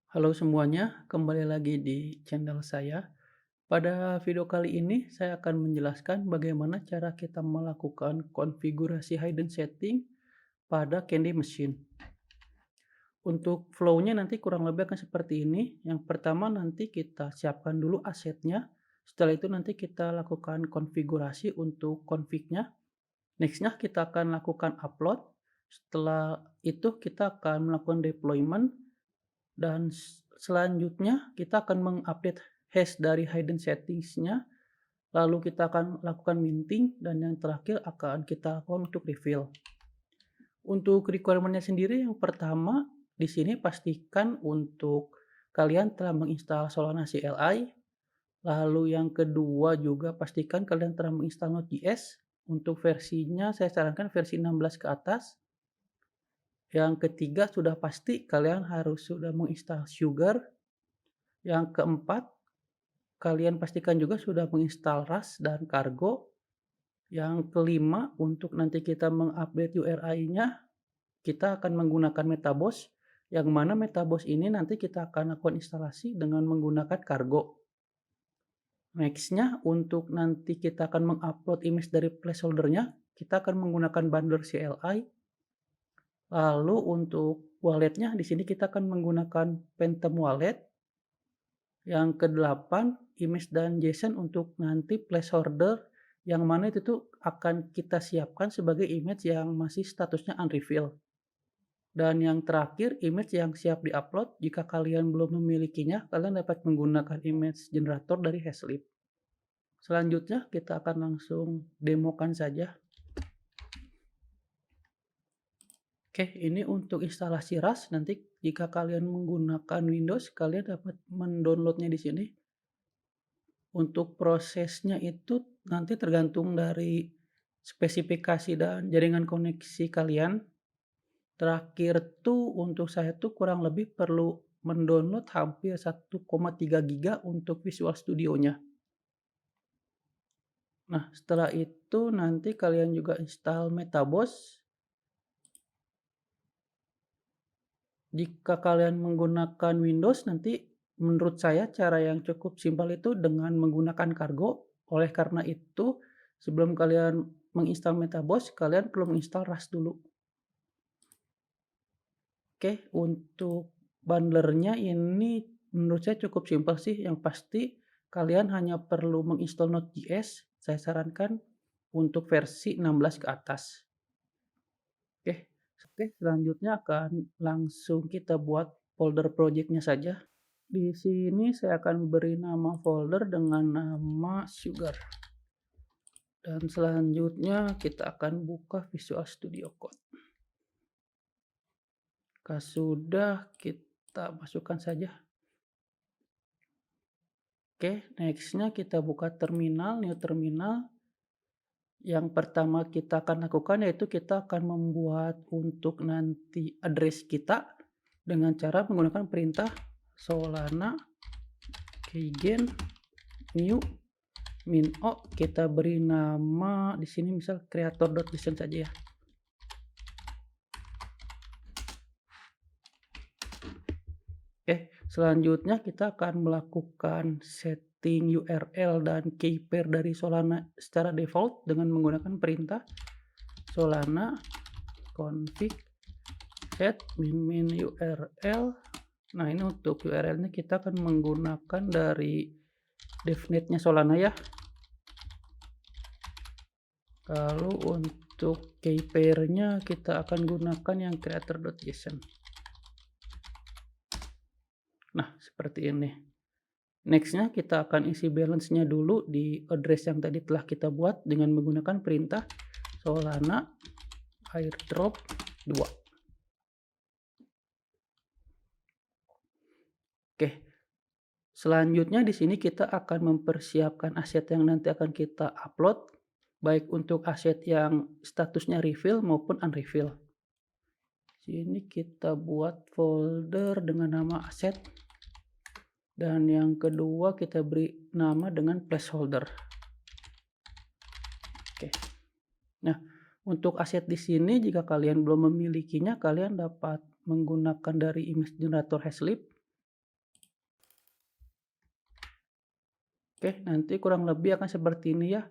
Halo semuanya, kembali lagi di channel saya. Pada video kali ini saya akan menjelaskan bagaimana cara kita melakukan konfigurasi hidden setting pada Candy Machine. Untuk flow-nya nanti kurang lebih akan seperti ini. Yang pertama nanti kita siapkan dulu asetnya. Setelah itu nanti kita lakukan konfigurasi untuk config-nya. Next-nya kita akan lakukan upload. Setelah itu kita akan melakukan deployment. Dan selanjutnya kita akan mengupdate hash dari hidden settings-nya, lalu kita akan lakukan minting, dan yang terakhir akan kita lakukan untuk reveal. Untuk requirement-nya sendiri yang pertama di sini pastikan untuk kalian telah menginstal Solana CLI, lalu yang kedua juga pastikan kalian telah menginstal Node.js. Untuk versinya saya sarankan versi 16 ke atas. Yang ketiga sudah pasti kalian harus sudah menginstal Sugar. Yang keempat, kalian pastikan juga sudah menginstal Rust dan Cargo. Yang kelima, untuk nanti kita mengupdate URI-nya, kita akan menggunakan Metaboost, yang mana Metaboost ini nanti kita akan lakukan instalasi dengan menggunakan Cargo. Next-nya, untuk nanti kita akan mengupload image dari placeholder-nya, kita akan menggunakan Bundler CLI. Lalu untuk wallet-nya, di sini kita akan menggunakan Phantom Wallet. Yang kedelapan, image dan JSON untuk nanti placeholder yang mana itu tuh akan kita siapkan sebagai image yang masih statusnya unrevealed. Dan yang terakhir, image yang siap diupload. Jika kalian belum memilikinya, kalian dapat menggunakan image generator dari Hasleap. Selanjutnya kita akan langsung demokan saja. Oke, ini untuk instalasi Rust. Nanti jika kalian menggunakan Windows, kalian dapat mendownloadnya di sini. Untuk prosesnya itu nanti tergantung dari spesifikasi dan jaringan koneksi kalian. Terakhir tuh untuk saya tuh kurang lebih perlu mendownload hampir 1,3 giga untuk Visual Studio-nya. Nah, setelah itu nanti kalian juga install Metaboost. Jika kalian menggunakan Windows, nanti menurut saya cara yang cukup simpel itu dengan menggunakan Cargo. Oleh karena itu, sebelum kalian menginstal Metaboost, kalian perlu menginstal Rust dulu. Oke, untuk bundlernya ini menurut saya cukup simpel sih. Yang pasti kalian hanya perlu menginstal Node.js. Saya sarankan untuk versi 16 ke atas. Oke, selanjutnya akan langsung kita buat folder project-nya saja. Di sini saya akan beri nama folder dengan nama Sugar. Dan selanjutnya kita akan buka Visual Studio Code. Jika sudah, kita masukkan saja. Oke, next-nya kita buka terminal, new terminal. Yang pertama kita akan lakukan yaitu kita akan membuat untuk nanti address kita dengan cara menggunakan perintah Solana keygen new min.o. Kita beri nama di sini misal creator.json saja ya. Oke, selanjutnya kita akan melakukan setting URL dan key pair dari Solana secara default dengan menggunakan perintah Solana config set min URL. Nah, ini untuk URL-nya kita akan menggunakan dari devnet-nya Solana ya. Lalu untuk key pair-nya kita akan gunakan yang creator.json. Nah, seperti ini. Next-nya kita akan isi balance-nya dulu di address yang tadi telah kita buat dengan menggunakan perintah Solana airdrop 2. Oke. Selanjutnya di sini kita akan mempersiapkan aset yang nanti akan kita upload, baik untuk aset yang statusnya reveal maupun unreveal. Sini kita buat folder dengan nama aset. Dan yang kedua kita beri nama dengan placeholder. Oke. Nah, untuk aset di sini jika kalian belum memilikinya, kalian dapat menggunakan dari image generator Hasleap. Oke, nanti kurang lebih akan seperti ini ya.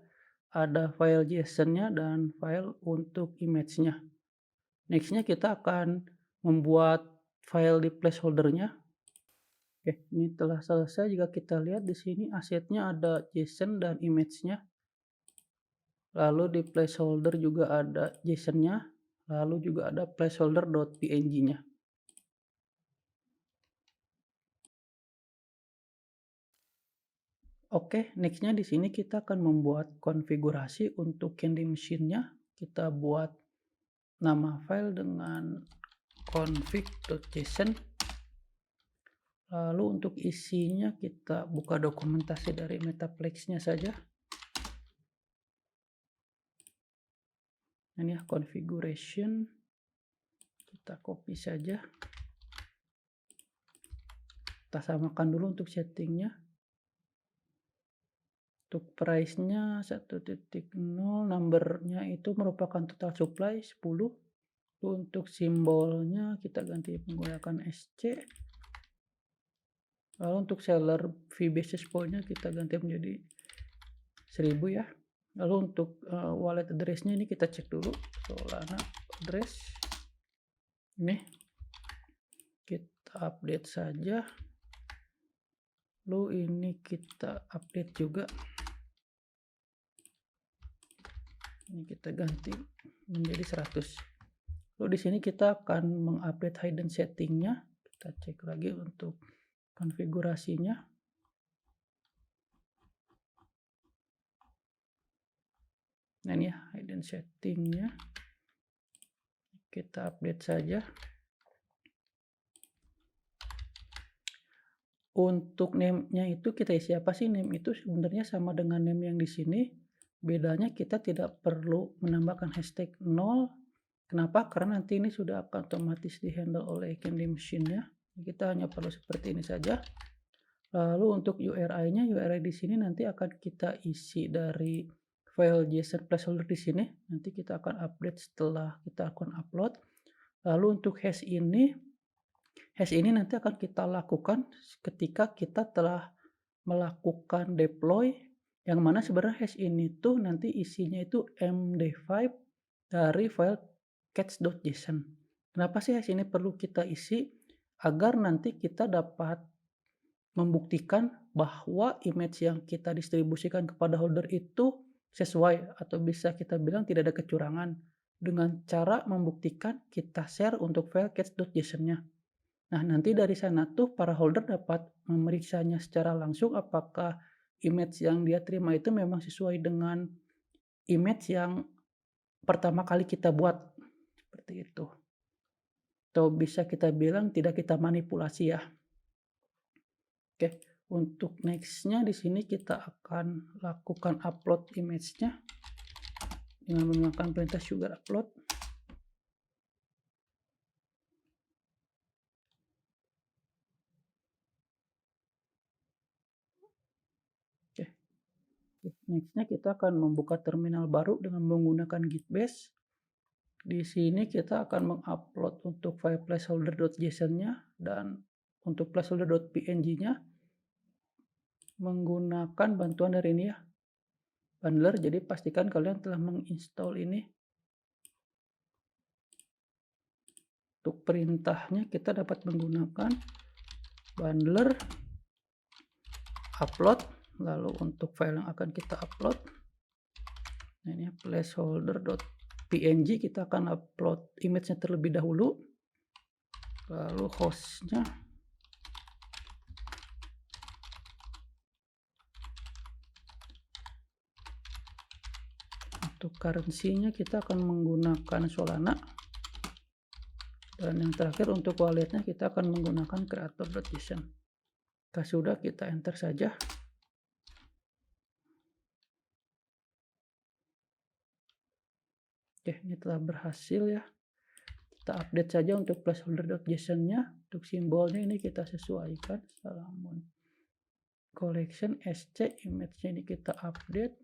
Ada file JSON-nya dan file untuk image-nya. Next-nya kita akan membuat file di placeholder-nya. Oke, ini telah selesai. Jika kita lihat di sini asetnya ada JSON dan image-nya. Lalu di placeholder juga ada JSON-nya. Lalu juga ada placeholder.png-nya. Oke, next-nya di sini kita akan membuat konfigurasi untuk candy machine-nya. Kita buat nama file dengan config.json. Lalu untuk isinya kita buka dokumentasi dari Metaplex-nya saja. Ini ya, configuration. Kita copy saja. Kita samakan dulu untuk settingnya. Untuk price-nya 1.0, number-nya itu merupakan total supply 10. Untuk simbolnya kita ganti menggunakan SC. Lalu untuk seller fee basis point-nya kita ganti menjadi 1000 ya. Lalu untuk wallet address-nya ini kita cek dulu. Solana address. Ini kita update saja. Lalu ini kita update juga. Ini kita ganti menjadi 100. Lalu di sini kita akan mengupdate hidden setting-nya. Kita cek lagi untuk konfigurasinya. Nah ini ya hidden setting-nya. Kita update saja. Untuk name-nya itu kita isi apa sih? Name itu sebenarnya sama dengan name yang di sini. Bedanya kita tidak perlu menambahkan hashtag 0. Kenapa? Karena nanti ini sudah akan otomatis dihandle oleh candy machine-nya. Kita hanya perlu seperti ini saja. Lalu untuk URI-nya, URI di sini nanti akan kita isi dari file JSON placeholder di sini. Nanti kita akan update setelah kita akan upload. Lalu untuk hash ini nanti akan kita lakukan ketika kita telah melakukan deploy, yang mana sebenarnya hash ini tuh nanti isinya itu MD5 dari file catch.json. Kenapa sih hash ini perlu kita isi? Agar nanti kita dapat membuktikan bahwa image yang kita distribusikan kepada holder itu sesuai, atau bisa kita bilang tidak ada kecurangan, dengan cara membuktikan kita share untuk file catch.json-nya. Nah, nanti dari sana tuh para holder dapat memeriksanya secara langsung apakah image yang dia terima itu memang sesuai dengan image yang pertama kali kita buat. Seperti itu. Atau bisa kita bilang tidak kita manipulasi ya. Oke, untuk next-nya di sini kita akan lakukan upload image-nya dengan menggunakan perintah sugar upload. Next-nya kita akan membuka terminal baru dengan menggunakan git-bash. Di sini kita akan mengupload untuk file placeholder.json-nya dan untuk placeholder.png-nya menggunakan bantuan dari ini ya, bundler. Jadi pastikan kalian telah menginstall ini. Untuk perintahnya kita dapat menggunakan bundler upload. Lalu untuk file yang akan kita upload, nah ini placeholder.png, kita akan upload image-nya terlebih dahulu. Lalu hostnya, untuk currency-nya kita akan menggunakan Solana. Dan yang terakhir untuk walletnya kita akan menggunakan creator.json. Jika sudah, kita enter saja. Oke, ini telah berhasil ya. Kita update saja untuk placeholder.json-nya. Untuk simbolnya ini kita sesuaikan. Salamun collection SC, image-nya ini kita update.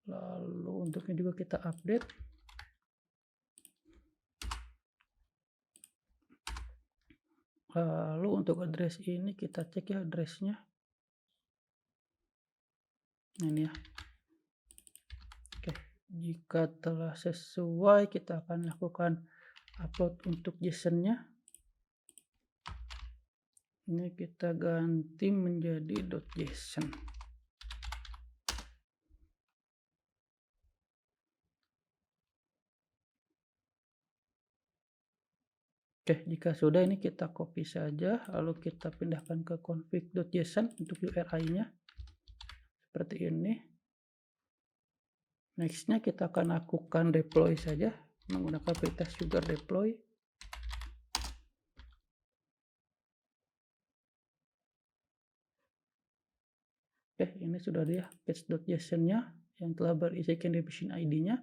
Lalu untuknya juga kita update. Lalu untuk address ini kita cek ya address-nya. Nah, ini ya. Oke, jika telah sesuai kita akan lakukan upload untuk JSON-nya. Ini kita ganti menjadi .json. Oke, jika sudah ini kita copy saja, lalu kita pindahkan ke config.json untuk URI-nya. Seperti ini. Next-nya kita akan lakukan deploy saja, menggunakan perintah sugar deploy. Oke, ini sudah dia patch.json-nya yang telah berisi candy machine ID-nya.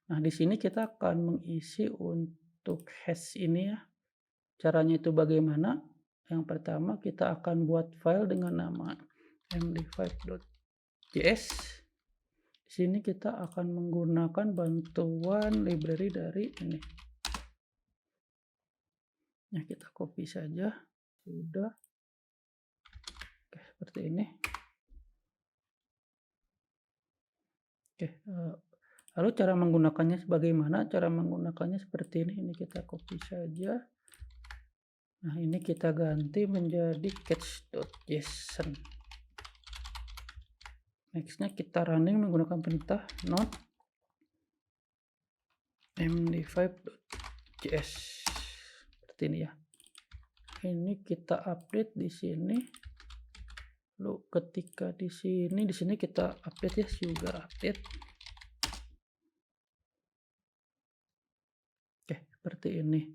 Nah, di sini kita akan mengisi untuk hash ini ya. Caranya itu bagaimana? Yang pertama kita akan buat file dengan nama md5.js. Di sini kita akan menggunakan bantuan library dari ini. Nah, kita copy saja. Sudah. Oke, seperti ini. Oke, lalu cara menggunakannya bagaimana? Cara menggunakannya seperti ini. Ini kita copy saja. Nah, ini kita ganti menjadi catch.json. Nextnya kita running menggunakan perintah node md5.js. Seperti ini ya. Ini kita update di sini. Lalu ketika di sini kita update ya, sugar update. Oke, seperti ini.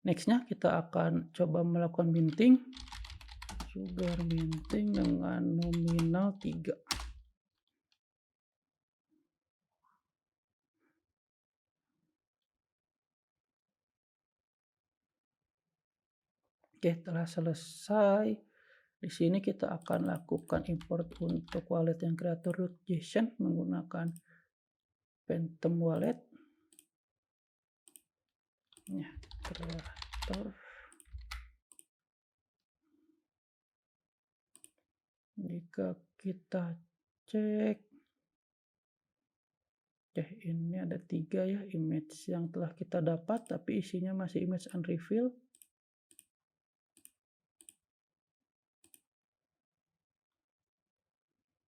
Nextnya kita akan coba melakukan minting. Sugar minting dengan nominal 3. Oke, telah selesai. Di sini kita akan lakukan import untuk wallet yang creator.json menggunakan Phantom wallet. Ya, creator. Jika kita cek, oke, ini ada 3 ya image yang telah kita dapat, tapi isinya masih image unrevealed.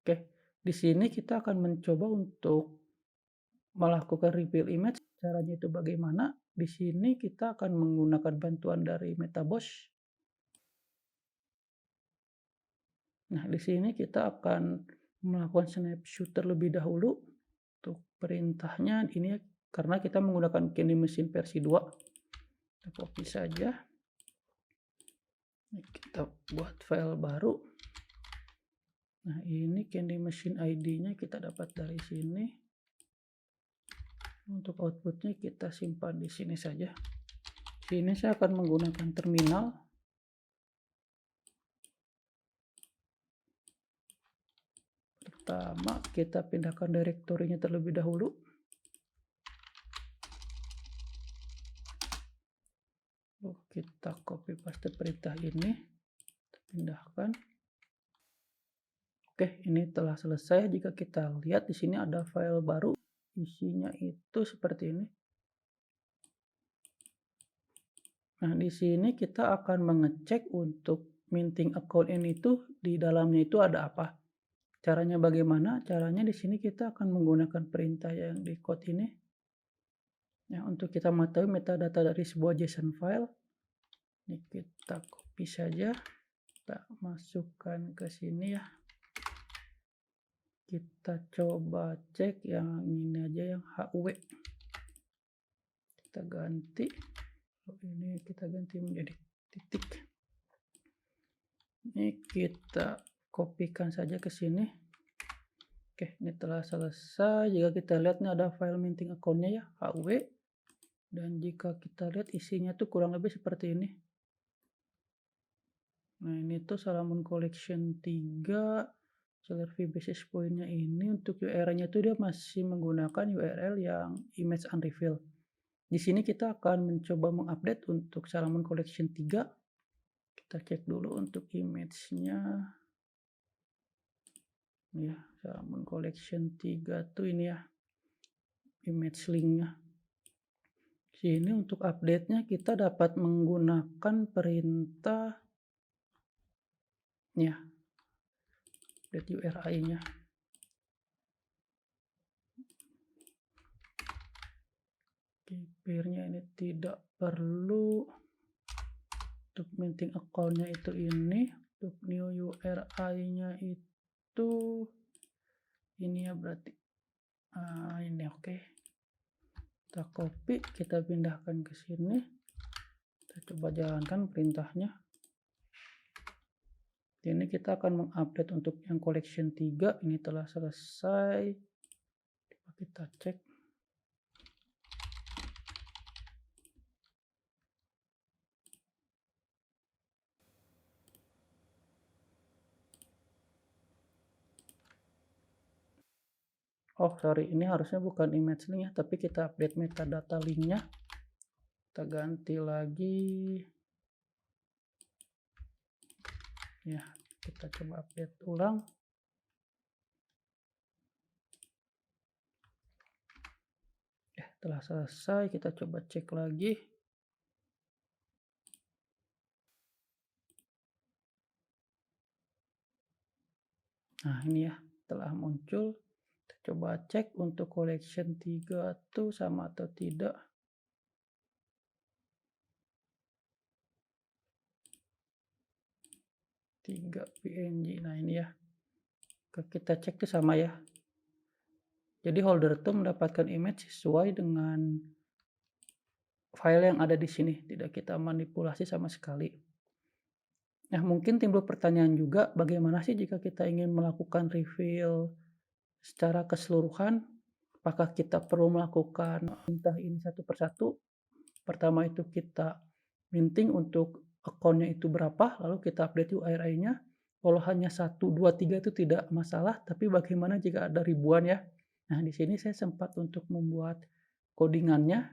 Oke, di sini kita akan mencoba untuk melakukan reveal image. Caranya itu bagaimana? Di sini kita akan menggunakan bantuan dari MetaBoss. Nah, di sini kita akan melakukan snapshot terlebih dahulu. Untuk perintahnya ini ya, karena kita menggunakan candy machine versi 2. Kita copy saja. Ini kita buat file baru. Nah, ini candy machine ID-nya kita dapat dari sini. Untuk outputnya kita simpan di sini saja. Sini saya akan menggunakan terminal. Pertama kita pindahkan direktorinya terlebih dahulu. Kita copy paste perintah ini, kita pindahkan. Oke, ini telah selesai. Jika kita lihat di sini ada file baru, isinya itu seperti ini. Nah, di sini kita akan mengecek untuk minting account ini tuh di dalamnya itu ada apa. Caranya bagaimana? Caranya di sini kita akan menggunakan perintah yang di code ini. Ya, untuk kita mengetahui metadata dari sebuah JSON file. Ini kita copy saja. Kita masukkan ke sini ya. Kita coba cek yang ini aja, yang HW. Kita ganti. Ini kita ganti menjadi titik. Ini kita kopikan saja ke sini. Oke, ini telah selesai. Jika kita lihat ini ada file minting account-nya ya, HW. Dan jika kita lihat isinya tuh kurang lebih seperti ini. Nah, ini tuh Salmon Collection 3. Seller fee basis point-nya ini untuk URL-nya tuh dia masih menggunakan URL yang image unrevealed. Di sini kita akan mencoba mengupdate untuk Salmon Collection 3. Kita cek dulu untuk image-nya. ya, Salmon Collection 3 tuh ini ya, image linknya. Sini untuk update-nya kita dapat menggunakan perintah ya, update URI-nya. Keeper-nya ini tidak perlu. Untuk minting account-nya itu ini, untuk new URI-nya itu ini ya berarti. Ini oke. Kita copy, kita pindahkan ke sini. Kita coba jalankan perintahnya. Ini kita akan mengupdate untuk yang collection 3 ini telah selesai. Coba kita cek. Oh sorry, ini harusnya bukan image link ya, tapi kita update metadata linknya. Kita ganti lagi. Ya, kita coba update ulang. Telah selesai, kita coba cek lagi. Nah ini ya, telah muncul. Kita coba cek untuk collection 3 tuh sama atau tidak. Tiga PNG. Nah ini ya, kita cek tuh sama ya. Jadi holder tuh mendapatkan image sesuai dengan file yang ada di sini, tidak kita manipulasi sama sekali. Nah mungkin timbul pertanyaan juga, bagaimana sih jika kita ingin melakukan reveal secara keseluruhan? Apakah kita perlu melakukan perintah ini satu persatu? Pertama itu kita minting untuk akunnya itu berapa, lalu kita update URI-nya. Kalau hanya 1, 2, 3 itu tidak masalah, tapi bagaimana jika ada ribuan ya? Nah, di sini saya sempat untuk membuat codingannya.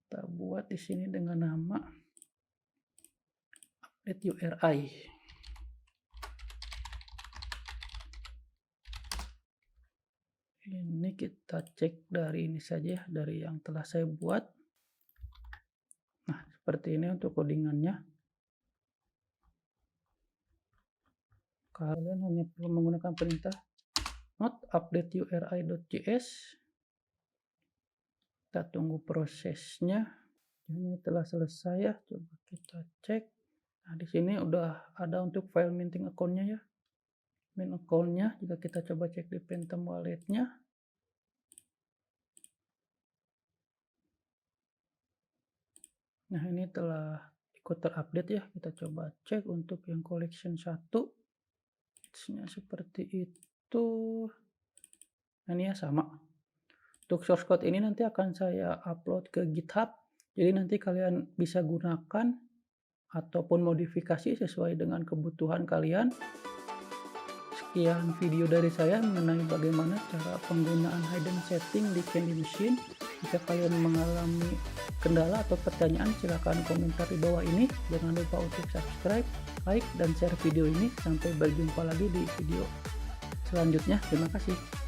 Kita buat di sini dengan nama update URI. Ini kita cek dari ini saja, dari yang telah saya buat. Nah, seperti ini untuk codingannya. Kalian hanya perlu menggunakan perintah not update URI.js. Kita tunggu prosesnya. Ini telah selesai ya. Coba kita cek. Nah, di sini udah ada untuk file minting account-nya ya. Main account-nya, jika kita coba cek di Phantom Wallet-nya. Nah, ini telah ikut terupdate ya. Kita coba cek untuk yang collection 1. Nya seperti itu. Nah, ini ya sama. Untuk source code ini nanti akan saya upload ke GitHub. Jadi nanti kalian bisa gunakan ataupun modifikasi sesuai dengan kebutuhan kalian. Sekian video dari saya mengenai bagaimana cara penggunaan hidden setting di Candy Machine. Jika kalian mengalami kendala atau pertanyaan, silahkan komentar di bawah ini. Jangan lupa untuk subscribe, like, dan share video ini. Sampai berjumpa lagi di video selanjutnya. Terima kasih.